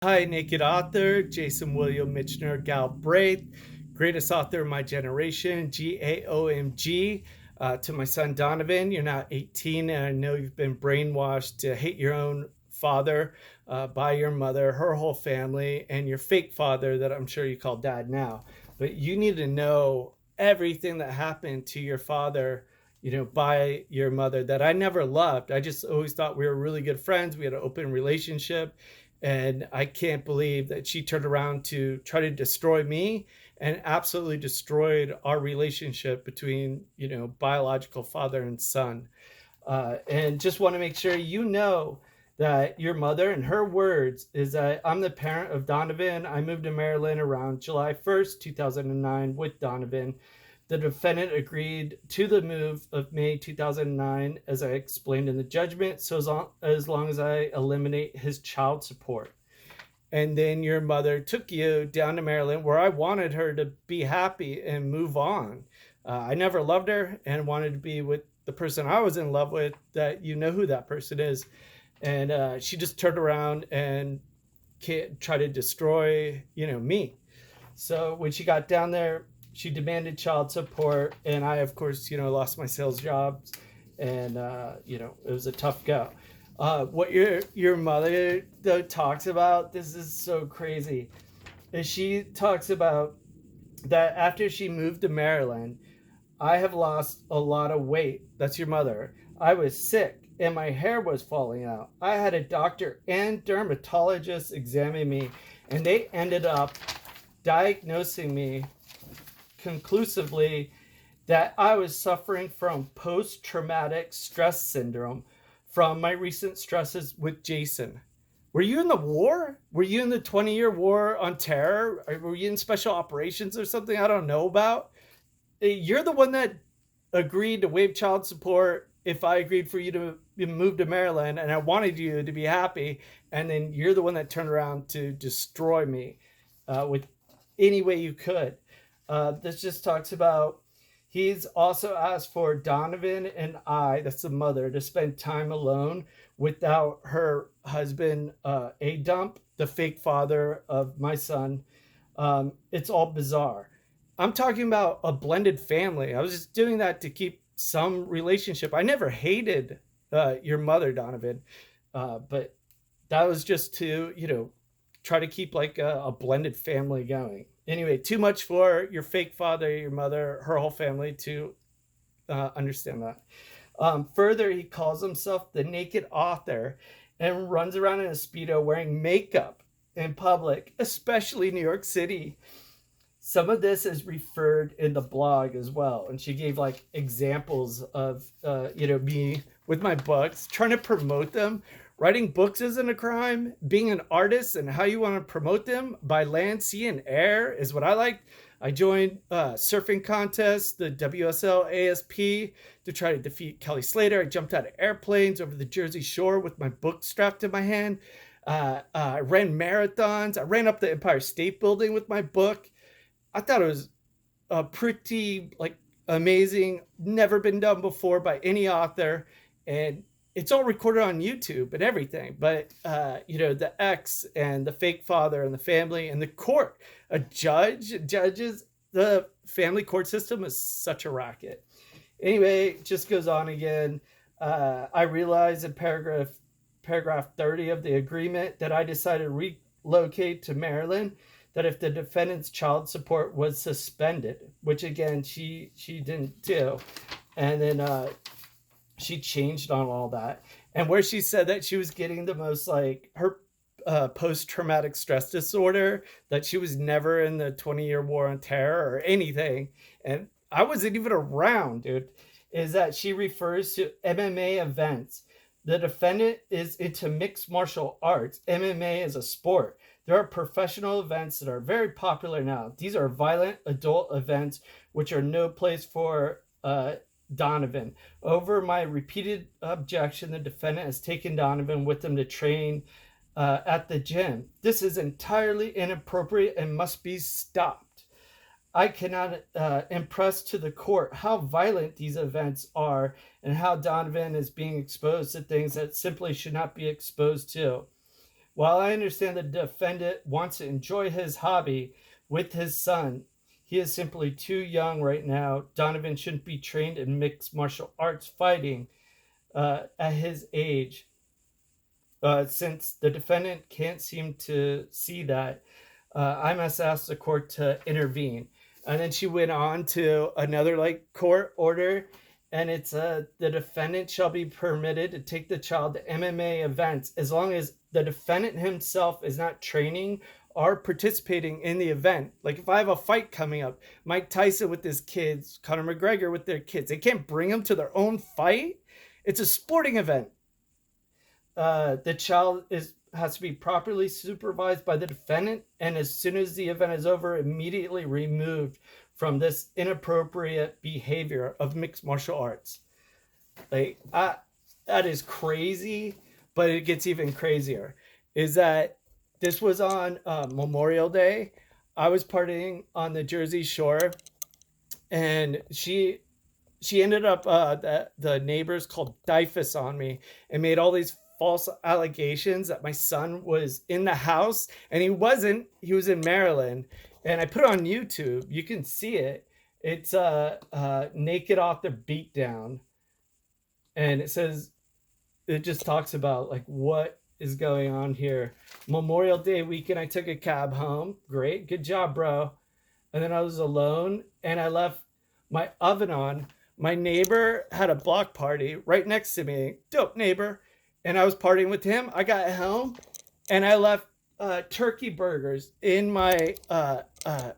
Hi, naked author, Jason William Mitchiner Galbraith, greatest author of my generation, GAOMG. To my son Donovan, you're now 18, and I know you've been brainwashed to hate your own father by your mother, her whole family, and your fake father that I'm sure you call dad now. But you need to know everything that happened to your father, by your mother that I never loved. I just always thought we were really good friends. We had an open relationship, and I can't believe that she turned around to try to destroy me and absolutely destroyed our relationship between, biological father and son. And just want to make sure you know that your mother, and her words, is that I'm the parent of Donovan. I moved to Maryland around July 1st, 2009 with Donovan. The defendant agreed to the move of May 2009, as I explained in the judgment, so as long as I eliminate his child support. And then your mother took you down to Maryland, where I wanted her to be happy and move on. I never loved her and wanted to be with the person I was in love with, that you know who that person is. And she just turned around and tried to destroy, me. So when she got down there, she demanded child support, and I, of course, lost my sales jobs, and it was a tough go. What your mother though talks about, this is so crazy, is she talks about that after she moved to Maryland, I have lost a lot of weight. That's your mother. I was sick and my hair was falling out. I had a doctor and dermatologist examine me, and they ended up diagnosing me conclusively that I was suffering from post traumatic stress syndrome from my recent stresses with Jason. Were you in the war? Were you in the 20-year war on terror? Or were you in special operations or something I don't know about? You're the one that agreed to waive child support if I agreed for you to move to Maryland, and I wanted you to be happy. And then you're the one that turned around to destroy me with any way you could. This just talks about he's also asked for Donovan and I, that's the mother, to spend time alone without her husband, A Dump, the fake father of my son. It's all bizarre. I'm talking about a blended family. I was just doing that to keep some relationship. I never hated your mother, Donovan, but that was just to, try to keep like a blended family going. Anyway, too much for your fake father, your mother, her whole family to understand that. Further, he calls himself the naked author and runs around in a Speedo wearing makeup in public, especially New York City. Some of this is referred in the blog as well, and she gave like examples of me with my books, trying to promote them. Writing books isn't a crime. Being an artist and how you want to promote them by land, sea, and air is what I like. I joined surfing contests, the WSL ASP, to try to defeat Kelly Slater. I jumped out of airplanes over the Jersey Shore with my book strapped in my hand. I ran marathons. I ran up the Empire State Building with my book. I thought it was a pretty like amazing, never been done before by any author, and it's all recorded on YouTube and everything. But the ex and the fake father and the family and the court, judges, the family court system is such a racket. Anyway, it just goes on again. I realized in paragraph 30 of the agreement that I decided to relocate to Maryland, that if the defendant's child support was suspended, which again she didn't do, and then she changed on all that, and where she said that she was getting the most like her post-traumatic stress disorder, that she was never in the 20-year war on terror or anything, and I wasn't even around, dude, is that she refers to MMA events. The defendant is into mixed martial arts. MMA is a sport. There are professional events that are very popular now. These are violent adult events, which are no place for Donovan. Over my repeated objection, the defendant has taken Donovan with him to train at the gym. This is entirely inappropriate and must be stopped. I cannot impress to the court how violent these events are and how Donovan is being exposed to things that simply should not be exposed to. While I understand the defendant wants to enjoy his hobby with his son, he is simply too young right now. Donovan shouldn't be trained in mixed martial arts fighting at his age. Since the defendant can't seem to see that, I must ask the court to intervene. And then she went on to another like court order, and it's the defendant shall be permitted to take the child to MMA events as long as the defendant himself is not training or participating in the event. Like if I have a fight coming up, Mike Tyson with his kids, Conor McGregor with their kids, they can't bring them to their own fight. It's a sporting event. The child has to be properly supervised by the defendant, and as soon as the event is over, immediately removed from this inappropriate behavior of mixed martial arts. Like that is crazy, but it gets even crazier. Is that this was on Memorial Day? I was partying on the Jersey Shore, and she ended up the neighbors called Dyfus on me and made all these false allegations that my son was in the house, and he wasn't. He was in Maryland, and I put it on YouTube. You can see it. It's naked author beatdown, and it just talks about like what is going on here. Memorial Day weekend, I took a cab home. Great, good job, bro. And then I was alone, and I left my oven on. My neighbor had a block party right next to me. Dope neighbor. And I was partying with him. I got home, and I left turkey burgers in my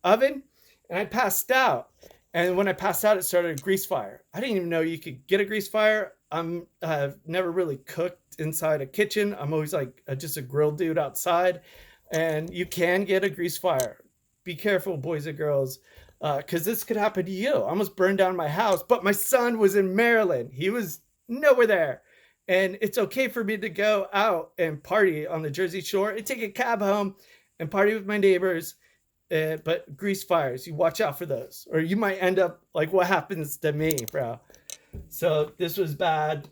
oven, and I passed out. And when I passed out, it started a grease fire. I didn't even know you could get a grease fire. I've never really cooked inside a kitchen. I'm always like just a grill dude outside, and you can get a grease fire. Be careful, boys and girls, because this could happen to you. I almost burned down my house, but my son was in Maryland. He was nowhere there. And it's okay for me to go out and party on the Jersey Shore and take a cab home and party with my neighbors. But grease fires, you watch out for those, or you might end up like what happens to me, bro. So this was bad.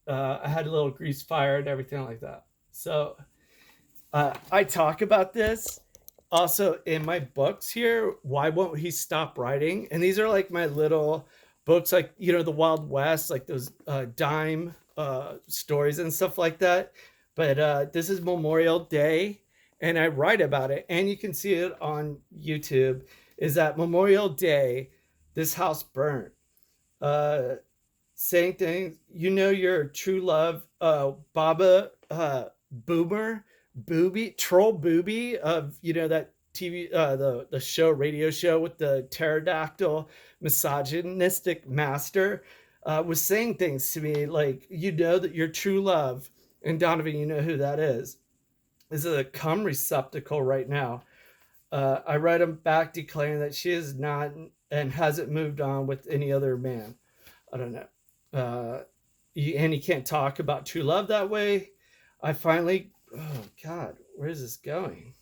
I had a little grease fire and everything like that. So I talk about this also in my books here. Why won't he stop writing? And these are like my little books, like, you know, the Wild West, like those dime stories and stuff like that. But this is Memorial Day, and I write about it, and you can see it on YouTube. Is that Memorial Day, this house burned. Saying things, you know, your true love, Baba Boomer, Booby, Troll Booby of, you know, that TV, the show, radio show with the pterodactyl misogynistic master, was saying things to me like, you know, that your true love, and Donovan, you know who that is a cum receptacle right now. I write him back declaring that she is not and hasn't moved on with any other man. I don't know. And you can't talk about true love that way. I finally, oh God, where is this going?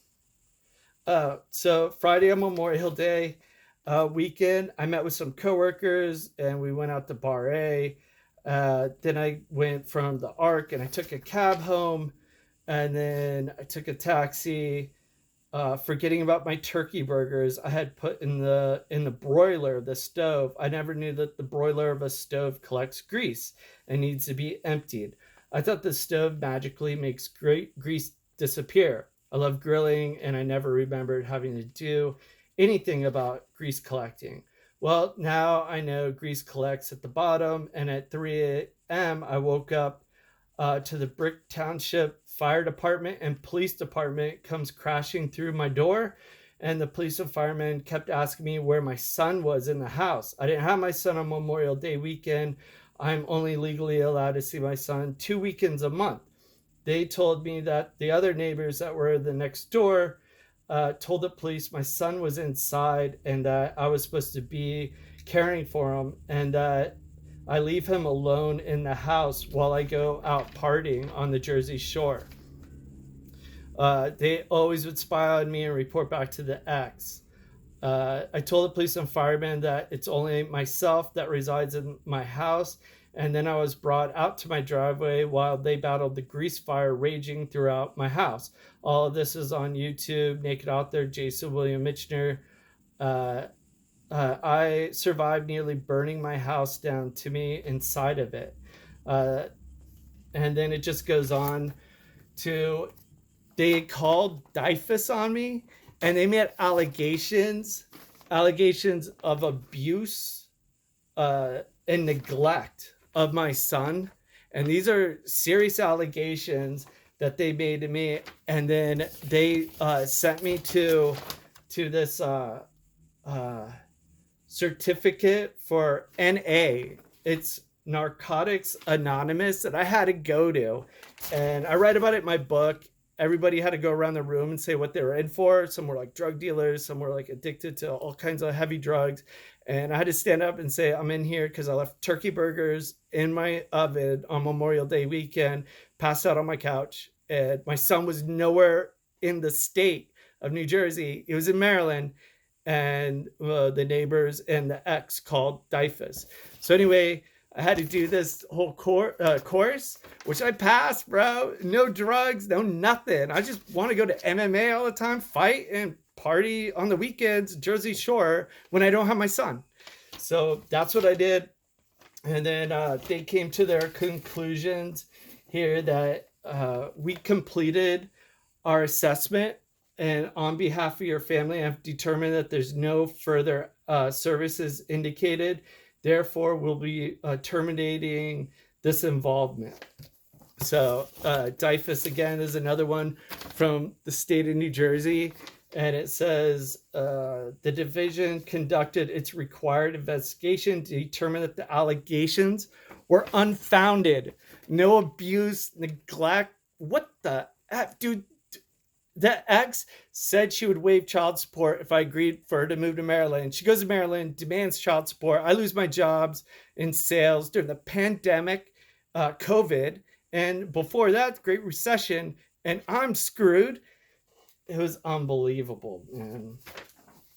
So Friday on Memorial Day weekend, I met with some coworkers and we went out to Bar A. Then I went from the Arc and I took a cab home, and then I took a taxi. Forgetting about my turkey burgers I had put in the broiler of the stove. I never knew that the broiler of a stove collects grease and needs to be emptied. I thought the stove magically makes great grease disappear. I love grilling, and I never remembered having to do anything about grease collecting. Well, now I know grease collects at the bottom, and at 3 a.m. I woke up to the Brick Township Fire Department and Police Department comes crashing through my door, and the police and firemen kept asking me where my son was in the house. I didn't have my son on Memorial Day weekend. I'm only legally allowed to see my son 2 weekends a month. They told me that the other neighbors that were the next door told the police my son was inside and that I was supposed to be caring for him, and that I leave him alone in the house while I go out partying on the Jersey Shore. They always would spy on me and report back to the ex. I told the police and firemen that it's only myself that resides in my house, And then I was brought out to my driveway while they battled the grease fire raging throughout my house. All of this is on YouTube, Naked Author, Jason William Mitchiner. Uh, I survived nearly burning my house down to me inside of it. Uh, and then it just goes on to, they called DIFUS on me, and they made allegations of abuse and neglect of my son. And these are serious allegations that they made to me. And then they sent me to this certificate for NA. It's Narcotics Anonymous that I had to go to. And I write about it in my book. Everybody had to go around the room and say what they were in for. Some were like drug dealers, some were like addicted to all kinds of heavy drugs. And I had to stand up and say, I'm in here because I left turkey burgers in my oven on Memorial Day weekend, passed out on my couch. And my son was nowhere in the state of New Jersey. He was in Maryland. And the neighbors and the ex called DIFUS. So anyway, I had to do this whole course, which I passed, bro. No drugs, no nothing. I just want to go to MMA all the time, fight and party on the weekends, Jersey Shore, when I don't have my son. So that's what I did. And then they came to their conclusions here that we completed our assessment, and on behalf of your family, I've determined that there's no further services indicated. Therefore, we'll be terminating this involvement. So DIFUS, again, is another one from the state of New Jersey. And it says the division conducted its required investigation to determine that the allegations were unfounded. No abuse, neglect. What the F, dude? The ex said she would waive child support if I agreed for her to move to Maryland. She goes to Maryland, demands child support. I lose my jobs in sales during the pandemic, COVID, and before that, Great Recession, and I'm screwed. It was unbelievable, man.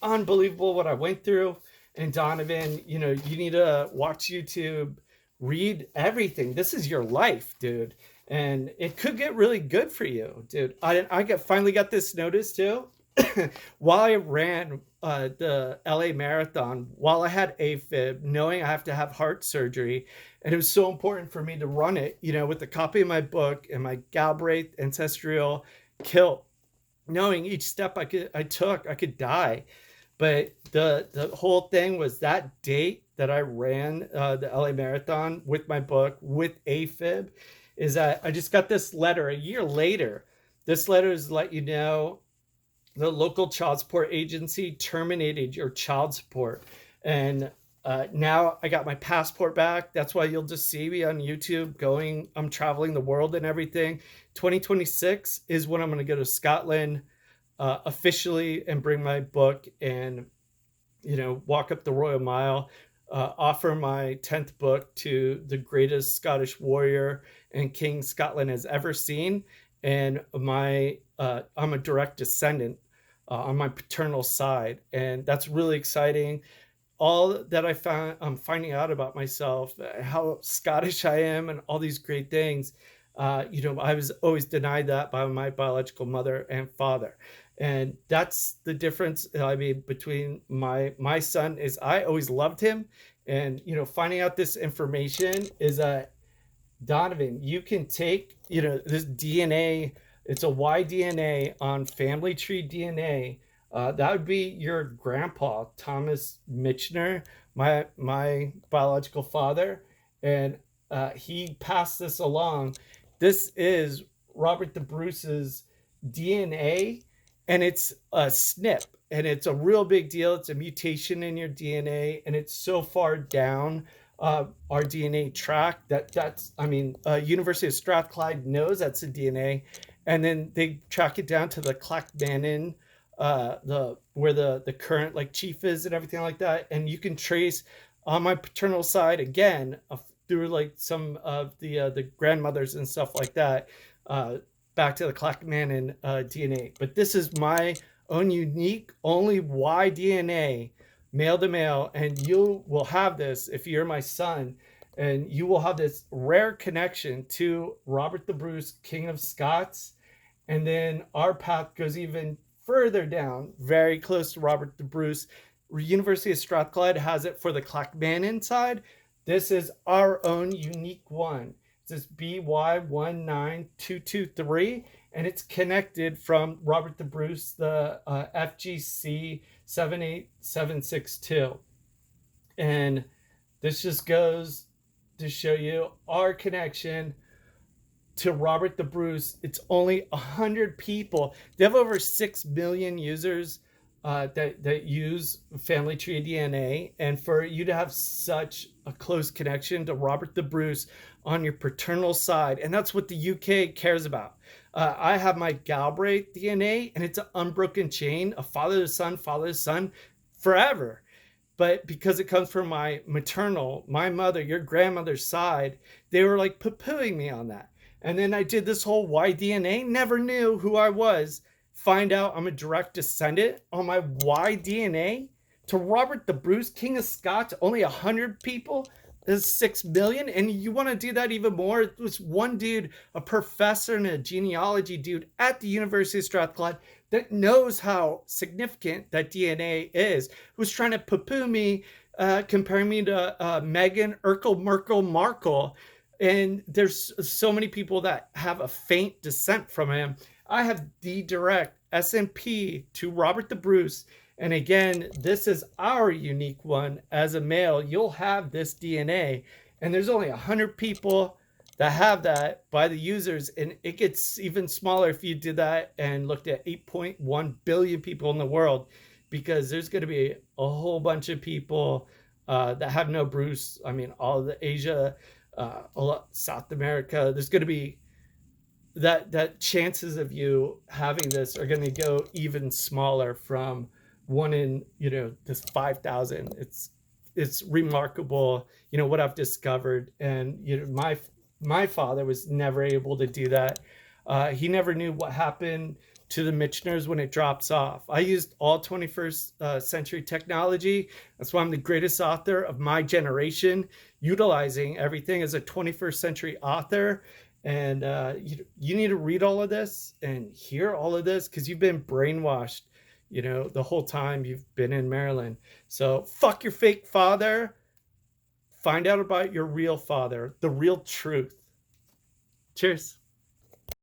Unbelievable what I went through. And Donovan, you need to watch YouTube, read everything. This is your life, dude. And it could get really good for you, dude. I finally got this notice too. While I ran the LA Marathon, while I had AFib, knowing I have to have heart surgery, and it was so important for me to run it, with a copy of my book and my Galbraith ancestral kilt, knowing each step I took, I could die. But the whole thing was that date that I ran the LA Marathon with my book, with AFib, is that I just got this letter a year later. This letter is to let you know the local child support agency terminated your child support. And now I got my passport back. That's why you'll just see me on YouTube I'm traveling the world and everything. 2026 is when I'm going to go to Scotland officially and bring my book and, walk up the Royal Mile. Offer my 10th book to the greatest Scottish warrior and king Scotland has ever seen. And I'm a direct descendant on my paternal side. And that's really exciting. All that I'm finding out about myself, how Scottish I am and all these great things. I was always denied that by my biological mother and father. And that's the difference, between my son is I always loved him. And, finding out this information is that, Donovan, you can take, this DNA, it's a Y-DNA on family tree DNA. That would be your grandpa, Thomas Mitchiner, my biological father. And he passed this along. This is Robert the Bruce's DNA. And it's a SNP, and it's a real big deal. It's a mutation in your DNA, and it's so far down our DNA track that's University of Strathclyde knows that's a DNA, and then they track it down to the Clackmannan, where the current chief is and everything like that, and you can trace on my paternal side again through some of the grandmothers and stuff like that. Back to the Clackmannan DNA. But this is my own unique, only Y DNA, male to male, and you will have this if you're my son. and you will have this rare connection to Robert the Bruce, King of Scots. And then our path goes even further down, very close to Robert the Bruce. University of Strathclyde has it for the Clackmannan side. This is our own unique one. It's this BY19223, and it's connected from Robert the Bruce, the FGC 78762. And this just goes to show you our connection to Robert the Bruce. It's only 100 people. They have over 6 million users that use family tree DNA. And for you to have such a close connection to Robert the Bruce on your paternal side, and that's what the UK cares about. I have my Galbraith DNA, and it's an unbroken chain of father to son, forever. But because it comes from my maternal, my mother, your grandmother's side, they were like poo-pooing me on that. And then I did this whole Y-DNA, never knew who I was. Find out I'm a direct descendant on my Y-DNA to Robert the Bruce, King of Scots, only 100 people. There's 6 million. And you want to do that even more? It was one dude, a professor and a genealogy dude at the University of Strathclyde that knows how significant that DNA is, who's trying to poo-poo me, comparing me to Meghan Merkel Markle. And there's so many people that have a faint descent from him. I have the direct SMP to Robert the Bruce. And again, this is our unique one. As a male, you'll have this DNA. And there's only 100 people that have that by the users. And it gets even smaller if you did that and looked at 8.1 billion people in the world, because there's going to be a whole bunch of people that have no Bruce. I mean, all the Asia, South America, there's going to be that chances of you having this are going to go even smaller from one in, this 5,000. It's remarkable, what I've discovered. And my father was never able to do that. He never knew what happened to the Mitchiners when it drops off. I used all 21st century technology. That's why I'm the greatest author of my generation, utilizing everything as a 21st century author. And you need to read all of this and hear all of this, because you've been brainwashed, the whole time you've been in Maryland. So fuck your fake father. Find out about your real father, the real truth. Cheers.